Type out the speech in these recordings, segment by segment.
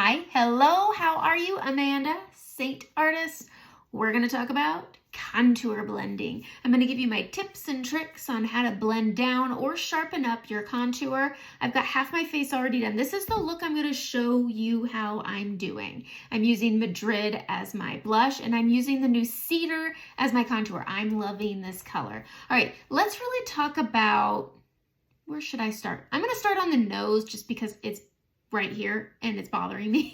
Hi, hello, how are you? Amanda, Saint Artist. We're going to talk about contour blending. I'm going to give you my tips and tricks on how to blend down or sharpen up your contour. I've got half my face already done. This is the look I'm going to show you how I'm doing. I'm using Madrid as my blush, and I'm using the new Cedar as my contour. I'm loving this color. All right, let's really talk about, where should I start? I'm going to start on the nose just because it's right here and it's bothering me.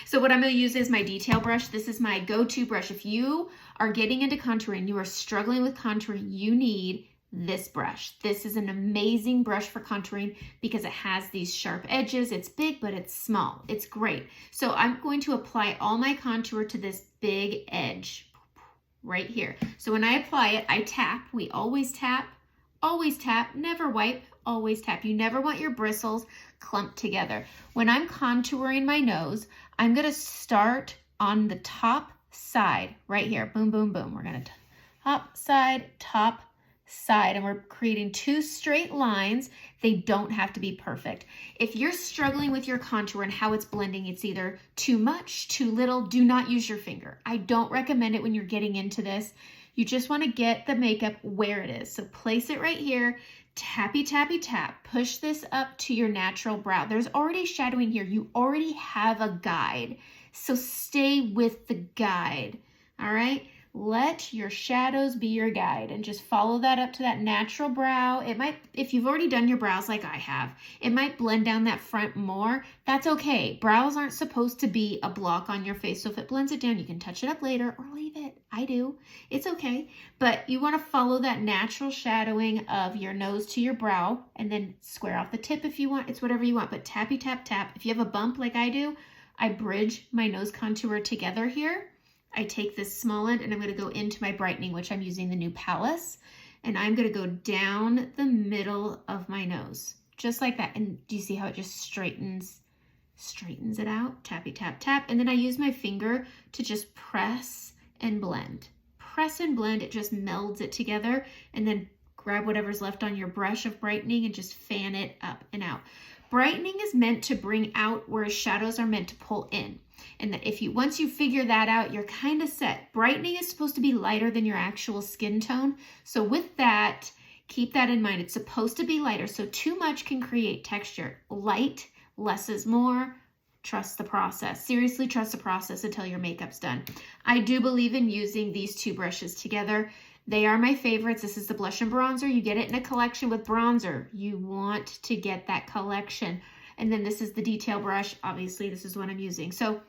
So what I'm going to use is my detail brush. This is my go-to brush. If you are getting into contouring, you are struggling with contouring, you need this brush. This is an amazing brush for contouring because it has these sharp edges. It's big, but it's small. It's great. So I'm going to apply all my contour to this big edge right here. So when I apply it, I tap. We always tap, never wipe, always tap. You never want your bristles clumped together. When I'm contouring my nose, I'm going to start on the top side right here. Boom, boom, boom. We're going to top side, and we're creating two straight lines. They don't have to be perfect. If you're struggling with your contour and how it's blending, it's either too much, too little, do not use your finger. I don't recommend it when you're getting into this. You just want to get the makeup where it is. So place it right here, tappy, tappy, tap. Push this up to your natural brow. There's already shadowing here. You already have a guide. So stay with the guide, all right? Let your shadows be your guide and just follow that up to that natural brow. It might, if you've already done your brows like I have, it might blend down that front more. That's okay. Brows aren't supposed to be a block on your face. So if it blends it down, you can touch it up later or leave it. I do. It's okay. But you want to follow that natural shadowing of your nose to your brow and then square off the tip if you want. It's whatever you want, but tappy, tap, tap. If you have a bump like I do, I bridge my nose contour together here. I take this small end and I'm going to go into my brightening, which I'm using the new Palace, and I'm going to go down the middle of my nose, just like that. And do you see how it just straightens it out? Tappy, tap, tap. And then I use my finger to just press and blend. Press and blend, it just melds it together, and then grab whatever's left on your brush of brightening and just fan it up and out. Brightening is meant to bring out, whereas shadows are meant to pull in. And that if you, once you figure that out, you're kind of set. Brightening is supposed to be lighter than your actual skin tone. So with that, keep that in mind. It's supposed to be lighter. So too much can create texture. Light, less is more. Trust the process. Seriously, trust the process until your makeup's done. I do believe in using these two brushes together. They are my favorites. This is the blush and bronzer. You get it in a collection with bronzer. You want to get that collection. And then this is the detail brush. Obviously, this is what I'm using. So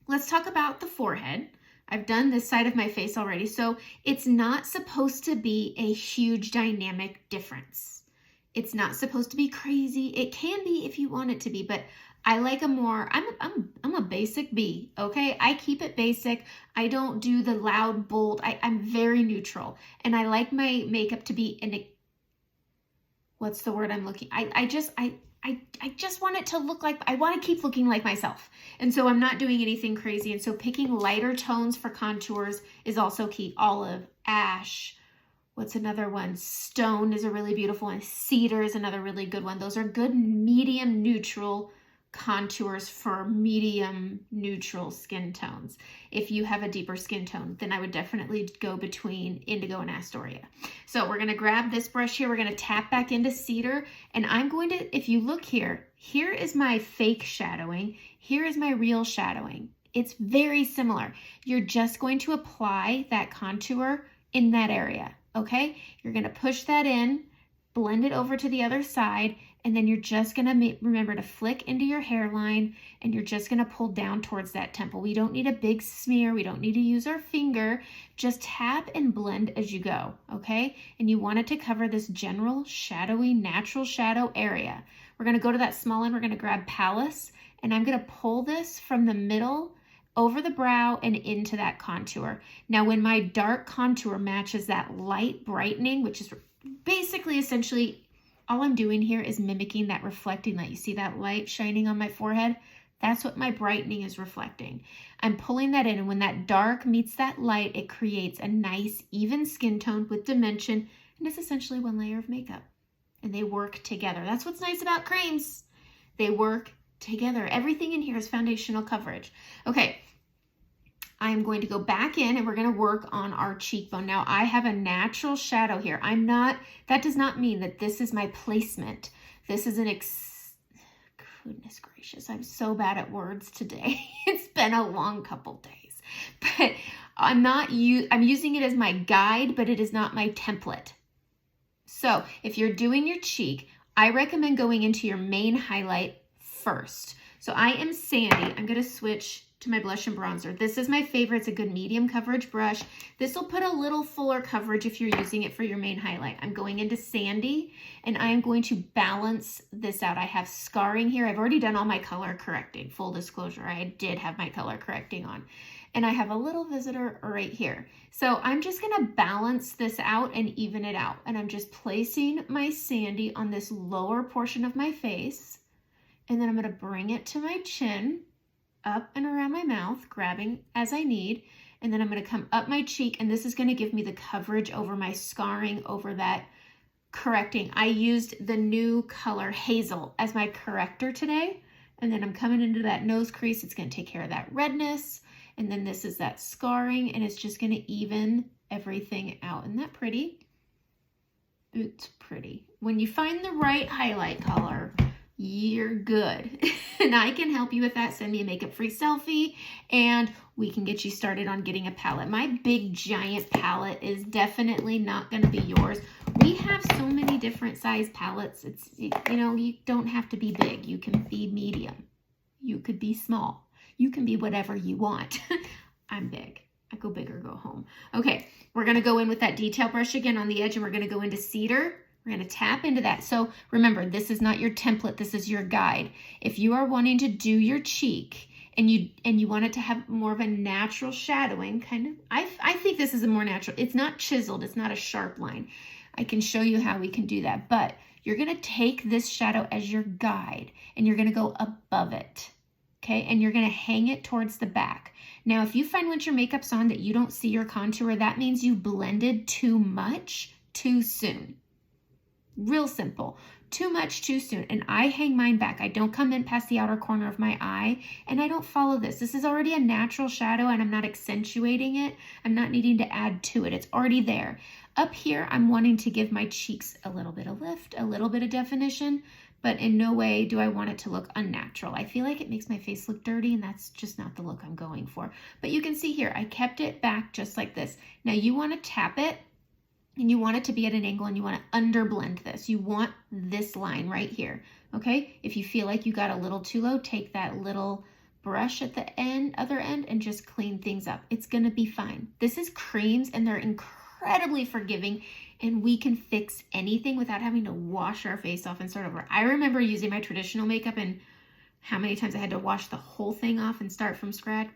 let's talk about the forehead. I've done this side of my face already. So it's not supposed to be a huge dynamic difference. It's not supposed to be crazy. It can be if you want it to be, but I like a more, I'm a basic bee, okay? I keep it basic. I don't do the loud, bold. I'm very neutral. And I like my makeup to be in what's the word I'm looking? I just want it to look like, I want to keep looking like myself. And so I'm not doing anything crazy. And so picking lighter tones for contours is also key. Olive, ash, what's another one? Stone is a really beautiful one. Cedar is another really good one. Those are good medium neutral contours for medium neutral skin tones. If you have a deeper skin tone, then I would definitely go between Indigo and Astoria. So we're going to grab this brush here. We're going to tap back into Cedar, and I'm going to, if you look here, here is my fake shadowing. Here is my real shadowing. It's very similar. You're just going to apply that contour in that area, okay? You're going to push that in, blend it over to the other side, and then you're just going to remember to flick into your hairline, and you're just going to pull down towards that temple. We don't need a big smear. We don't need to use our finger. Just tap and blend as you go, okay? And you want it to cover this general shadowy, natural shadow area. We're going to go to that small end. We're going to grab Palace, and I'm going to pull this from the middle over the brow and into that contour. Now, when my dark contour matches that light brightening, which is basically essentially all I'm doing here is mimicking that reflecting light. You see that light shining on my forehead? That's what my brightening is reflecting. I'm pulling that in, and when that dark meets that light, it creates a nice even skin tone with dimension, and it's essentially one layer of makeup. And they work together. That's what's nice about creams. They work together. Everything in here is foundational coverage. Okay, I'm going to go back in and we're going to work on our cheekbone. Now, I have a natural shadow here. That does not mean that this is my placement. This is goodness gracious, I'm so bad at words today. It's been a long couple days, but I'm using it as my guide, but it is not my template. So if you're doing your cheek, I recommend going into your main highlight first. So I am Sandy. I'm going to switch to my blush and bronzer. This is my favorite. It's a good medium coverage brush. This will put a little fuller coverage if you're using it for your main highlight. I'm going into Sandy and I am going to balance this out. I have scarring here. I've already done all my color correcting. Full disclosure, I did have my color correcting on. And I have a little visitor right here. So I'm just gonna balance this out and even it out. And I'm just placing my Sandy on this lower portion of my face. And then I'm gonna bring it to my chin, up and around my mouth, grabbing as I need. And then I'm gonna come up my cheek, and this is gonna give me the coverage over my scarring, over that correcting. I used the new color Hazel as my corrector today. And then I'm coming into that nose crease. It's gonna take care of that redness. And then this is that scarring, and it's just gonna even everything out. Isn't that pretty? It's pretty. When you find the right highlight color, you're good. And I can help you with that. Send me a makeup-free selfie, and we can get you started on getting a palette. My big giant palette is definitely not gonna be yours. We have so many different size palettes. You don't have to be big. You can be medium. You could be small. You can be whatever you want. I'm big. I go big or go home. Okay, we're gonna go in with that detail brush again on the edge, and we're gonna go into Cedar. We're gonna tap into that. So remember, this is not your template, this is your guide. If you are wanting to do your cheek and you want it to have more of a natural shadowing, kind of, I think this is a more natural, it's not chiseled, it's not a sharp line. I can show you how we can do that, but you're gonna take this shadow as your guide and you're gonna go above it. Okay, and you're gonna hang it towards the back. Now, if you find once your makeup's on that you don't see your contour, that means you blended too much too soon. Real simple. Too much too soon. And I hang mine back. I don't come in past the outer corner of my eye, and I don't follow this. This is already a natural shadow, and I'm not accentuating it. I'm not needing to add to it. It's already there. Up here, I'm wanting to give my cheeks a little bit of lift, a little bit of definition, but in no way do I want it to look unnatural. I feel like it makes my face look dirty, and that's just not the look I'm going for. But you can see here, I kept it back just like this. Now you want to tap it, and you want it to be at an angle, and you want to underblend this. You want this line right here, okay? If you feel like you got a little too low, take that little brush at the other end, and just clean things up. It's gonna be fine. This is creams, and they're incredibly forgiving, and we can fix anything without having to wash our face off and start over. I remember using my traditional makeup, and how many times I had to wash the whole thing off and start from scratch.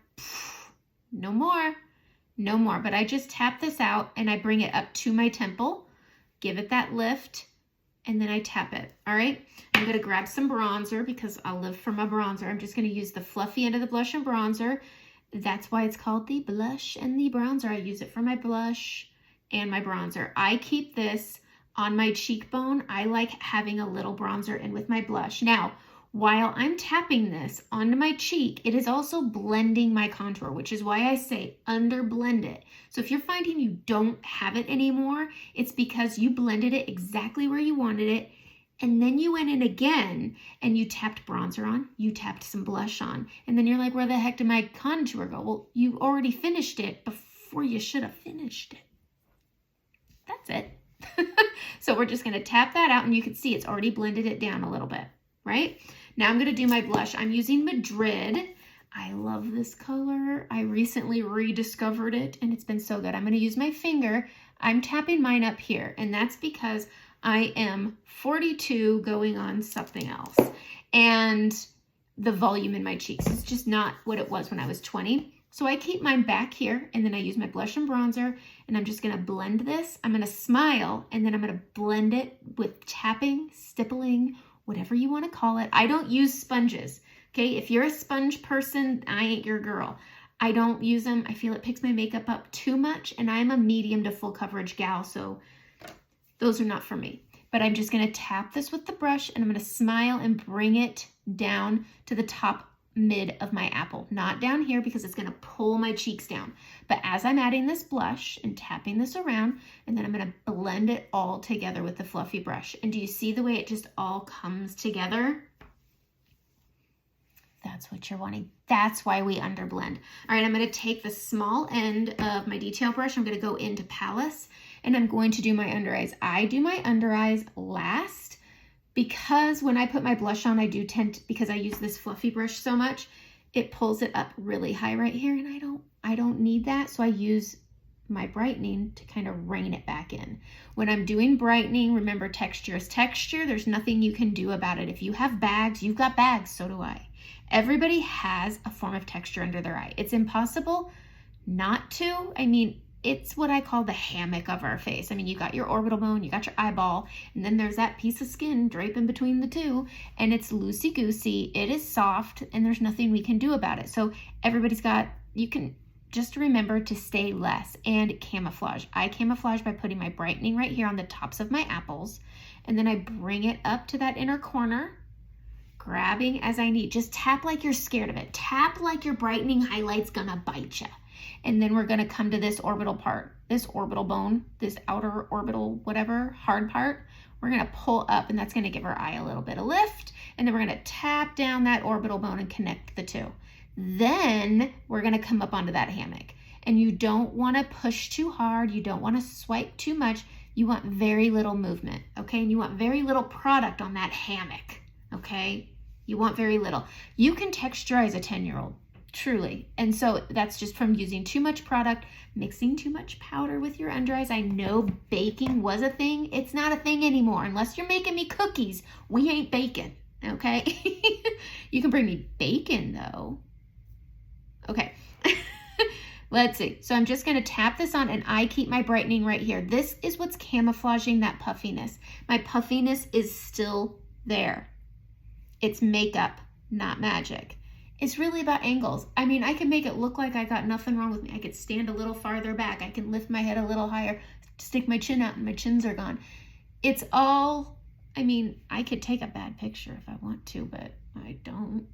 No more. No more, but I just tap this out and I bring it up to my temple, give it that lift, and then I tap it, all right? I'm gonna grab some bronzer because I'll live for my bronzer. I'm just gonna use the fluffy end of the blush and bronzer. That's why it's called the blush and the bronzer. I use it for my blush and my bronzer. I keep this on my cheekbone. I like having a little bronzer in with my blush. Now, while I'm tapping this onto my cheek, it is also blending my contour, which is why I say underblend it. So if you're finding you don't have it anymore, it's because you blended it exactly where you wanted it, and then you went in again and you tapped bronzer on, you tapped some blush on, and then you're like, where the heck did my contour go? Well, you already finished it before you should have finished it. That's it. So we're just gonna tap that out, and you can see it's already blended it down a little bit, right? Now I'm gonna do my blush. I'm using Madrid. I love this color. I recently rediscovered it, and it's been so good. I'm gonna use my finger. I'm tapping mine up here, and that's because I am 42 going on something else. And the volume in my cheeks is just not what it was when I was 20. So I keep mine back here, and then I use my blush and bronzer, and I'm just gonna blend this. I'm gonna smile, and then I'm gonna blend it with tapping, stippling, whatever you wanna call it. I don't use sponges, okay? If you're a sponge person, I ain't your girl. I don't use them. I feel it picks my makeup up too much, and I'm a medium to full coverage gal, so those are not for me. but I'm just gonna tap this with the brush and I'm gonna smile and bring it down to the top mid of my apple, not down here because it's gonna pull my cheeks down. But as I'm adding this blush and tapping this around, and then I'm gonna blend it all together with the fluffy brush. And do you see the way it just all comes together? That's what you're wanting. That's why we underblend. All right, I'm gonna take the small end of my detail brush. I'm gonna go into Palace and I'm going to do my under eyes. I do my under eyes last because when I put my blush on, I do tend to, because I use this fluffy brush so much, it pulls it up really high right here and I don't need that. So I use my brightening to kind of rein it back in. When I'm doing brightening, remember texture is texture. There's nothing you can do about it. If you have bags, you've got bags, so do I. Everybody has a form of texture under their eye. It's impossible not to. I mean, it's what I call the hammock of our face. I mean, you got your orbital bone, you got your eyeball, and then there's that piece of skin draping between the two, and it's loosey-goosey, it is soft, and there's nothing we can do about it. So everybody's got, you can just remember to stay less and camouflage. I camouflage by putting my brightening right here on the tops of my apples, and then I bring it up to that inner corner, grabbing as I need. Just tap like you're scared of it. Tap like your brightening highlight's gonna bite you. And then we're gonna come to this orbital part, this orbital bone, this outer orbital, whatever, hard part. We're gonna pull up and that's gonna give our eye a little bit of lift. And then we're gonna tap down that orbital bone and connect the two. Then we're gonna come up onto that hammock. And you don't wanna push too hard. You don't wanna swipe too much. You want very little movement, okay? And you want very little product on that hammock, okay? You want very little. You can texturize a 10-year-old. Truly. And so that's just from using too much product, mixing too much powder with your under eyes. I know baking was a thing. It's not a thing anymore. Unless you're making me cookies, we ain't baking, okay? You can bring me bacon though. Okay. Let's see. So I'm just going to tap this on and I keep my brightening right here. This is what's camouflaging that puffiness. My puffiness is still there. It's makeup, not magic. It's really about angles. I mean, I can make it look like I got nothing wrong with me. I could stand a little farther back. I can lift my head a little higher, stick my chin out and my chins are gone. It's all, I mean, I could take a bad picture if I want to, but I don't.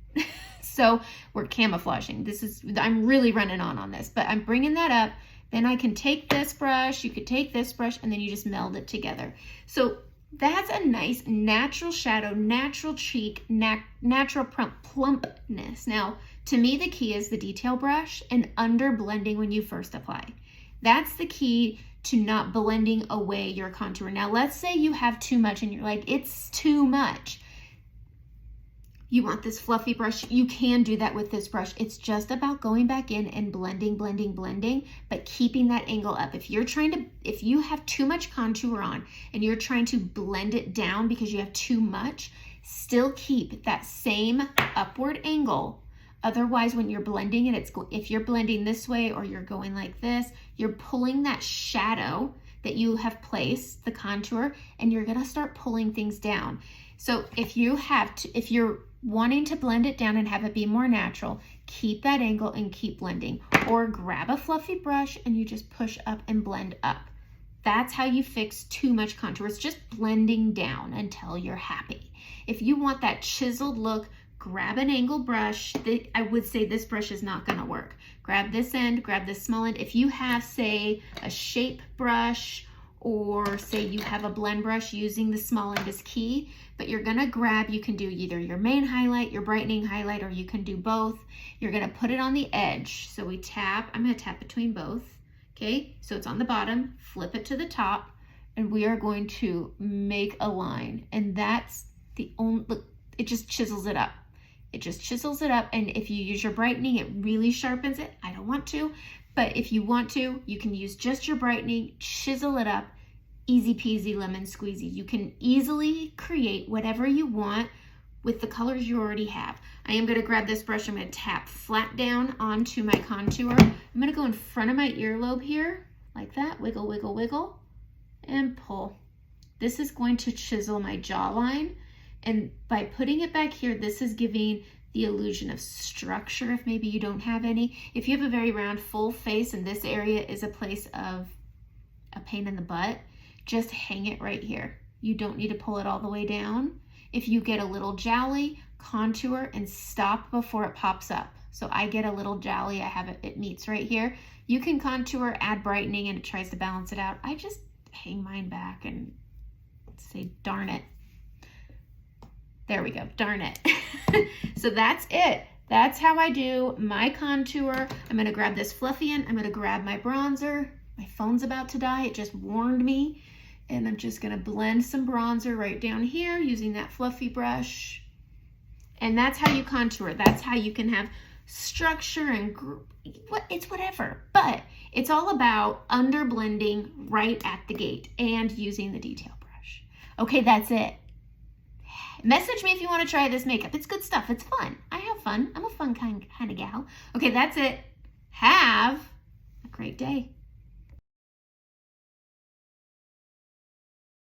So we're camouflaging. I'm really running on this, but I'm bringing that up. Then I can take this brush, you could take this brush, and then you just meld it together. So that's a nice natural shadow, natural cheek, natural plumpness. Now, to me, the key is the detail brush and under blending when you first apply. That's the key to not blending away your contour. Now, let's say you have too much and you're like, it's too much. You want this fluffy brush, you can do that with this brush. It's just about going back in and blending, but keeping that angle up. If you have too much contour on and you're trying to blend it down because you have too much, still keep that same upward angle. Otherwise, when you're blending it, if you're blending this way or you're going like this, you're pulling that shadow that you have placed, the contour, and you're gonna start pulling things down. So if you're wanting to blend it down and have it be more natural, keep that angle and keep blending. Or grab a fluffy brush and you just push up and blend up. That's how you fix too much contour. It's just blending down until you're happy. If you want that chiseled look, grab an angle brush. I would say this brush is not gonna work. Grab this end, grab this small end. If you have, say, a shape brush, or say you have a blend brush, using the small end is key, but you're gonna grab, you can do either your main highlight, your brightening highlight, or you can do both. You're gonna put it on the edge. So we tap, I'm gonna tap between both, okay? So it's on the bottom, flip it to the top, and we are going to make a line. And that's the only, look, it just chisels it up. It just chisels it up, and if you use your brightening, it really sharpens it. I don't want to, but if you want to, you can use just your brightening, chisel it up, easy peasy lemon squeezy. You can easily create whatever you want with the colors you already have. I am gonna grab this brush, I'm gonna tap flat down onto my contour. I'm gonna go in front of my earlobe here, like that, wiggle, wiggle, wiggle, and pull. This is going to chisel my jawline, and by putting it back here, this is giving the illusion of structure if maybe you don't have any. If you have a very round, full face and this area is a place of a pain in the butt, just hang it right here. you don't need to pull it all the way down. If you get a little jowly, contour and stop before it pops up. So I get a little jowly, I have it meets right here. You can contour, add brightening, and it tries to balance it out. I just hang mine back and say, darn it. There we go, darn it. So that's it. That's how I do my contour. I'm gonna grab this Fluffiant, I'm gonna grab my bronzer. My phone's about to die, it just warned me. And I'm just gonna blend some bronzer right down here using that fluffy brush. And that's how you contour. That's how you can have structure and it's whatever. But it's all about under blending right at the gate and using the detail brush. Okay, that's it. Message me if you want to try this makeup. It's good stuff. It's fun. I have fun. I'm a fun kind of gal. Okay, that's it. Have a great day.